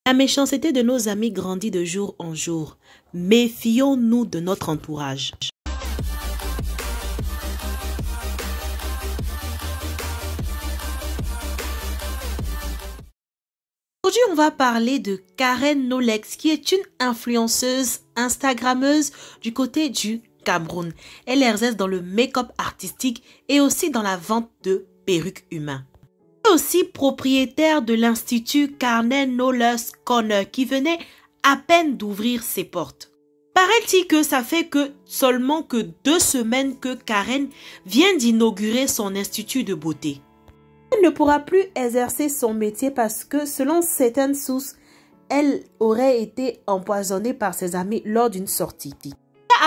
La méchanceté de nos amis grandit de jour en jour. Méfions-nous de notre entourage. Aujourd'hui, on va parler de Karen Nolex, qui est une influenceuse instagrammeuse du côté du Cameroun. Elle exerce dans le make-up artistique et aussi dans la vente de perruques humaines. Elle est aussi propriétaire de l'Institut Karen Nolex Corner qui venait à peine d'ouvrir ses portes. Paraît-il que ça fait seulement 2 semaines que Karen vient d'inaugurer son institut de beauté. Elle ne pourra plus exercer son métier parce que, selon certaines sources, elle aurait été empoisonnée par ses amis lors d'une sortie.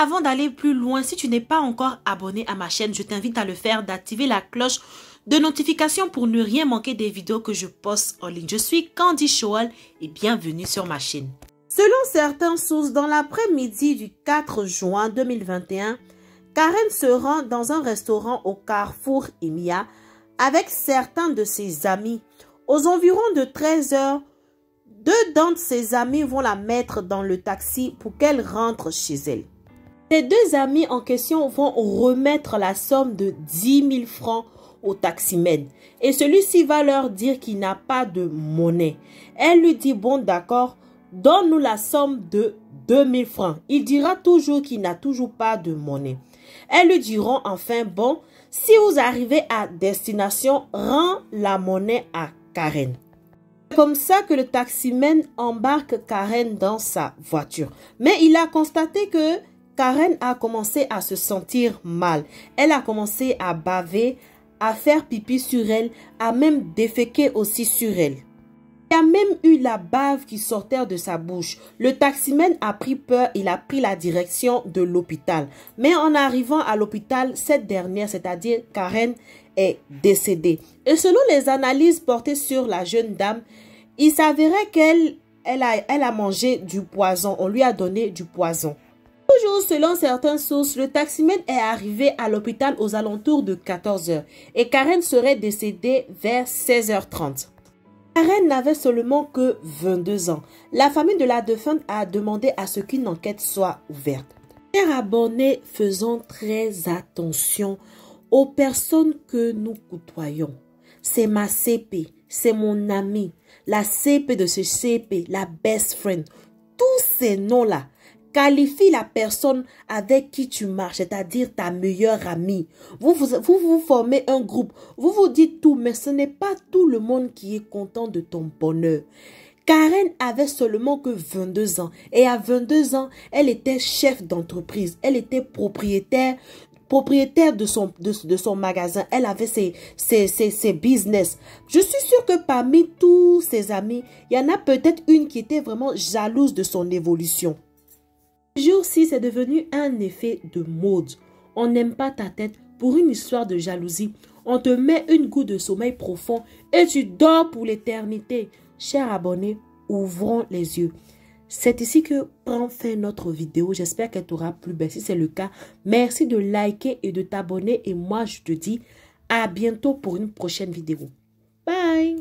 Avant d'aller plus loin, si tu n'es pas encore abonné à ma chaîne, je t'invite à le faire, d'activer la cloche de notification pour ne rien manquer des vidéos que je poste en ligne. Je suis Candy Shoal et bienvenue sur ma chaîne. Selon certaines sources, dans l'après-midi du 4 juin 2021, Karen se rend dans un restaurant au Carrefour Emia avec certains de ses amis. Aux environs de 13 h, 2 d'entre ses amis vont la mettre dans le taxi pour qu'elle rentre chez elle. Les 2 amis en question vont remettre la somme de 10 000 francs au taximène. Et celui-ci va leur dire qu'il n'a pas de monnaie. Elle lui dit, bon d'accord, donne-nous la somme de 2 000 francs. Il dira toujours qu'il n'a toujours pas de monnaie. Elles lui diront enfin, bon, si vous arrivez à destination, rends la monnaie à Karen. C'est comme ça que le taximène embarque Karen dans sa voiture. Mais il a constaté que Karen a commencé à se sentir mal. Elle a commencé à baver, à faire pipi sur elle, à même déféquer aussi sur elle. Il y a même eu la bave qui sortait de sa bouche. Le taximène a pris peur, il a pris la direction de l'hôpital. Mais en arrivant à l'hôpital, cette dernière, c'est-à-dire Karen, est décédée. Et selon les analyses portées sur la jeune dame, il s'avérait qu'elle a mangé du poison. On lui a donné du poison. Toujours selon certaines sources, le taximène est arrivé à l'hôpital aux alentours de 14 h et Karen serait décédée vers 16 h 30. Karen n'avait seulement que 22 ans. La famille de la défunte a demandé à ce qu'une enquête soit ouverte. Chers abonnés, faisons très attention aux personnes que nous côtoyons. C'est ma CP, c'est mon ami, la CP de ce CP, la best friend. Tous ces noms-là qualifient la personne avec qui tu marches, c'est-à-dire ta meilleure amie. Vous formez un groupe, vous vous dites tout, mais ce n'est pas tout le monde qui est content de ton bonheur. Karen avait seulement que 22 ans et à 22 ans, elle était chef d'entreprise, elle était propriétaire de son magasin, elle avait ses business. Je suis sûre que parmi tous ses amis, il y en a peut-être une qui était vraiment jalouse de son évolution. Ce jour-ci, c'est devenu un effet de mode. On n'aime pas ta tête pour une histoire de jalousie. On te met une goutte de sommeil profond et tu dors pour l'éternité. Chers abonnés, ouvrons les yeux. C'est ici que prend fin notre vidéo. J'espère qu'elle t'aura plu. Si c'est le cas, merci de liker et de t'abonner. Et moi, je te dis à bientôt pour une prochaine vidéo. Bye!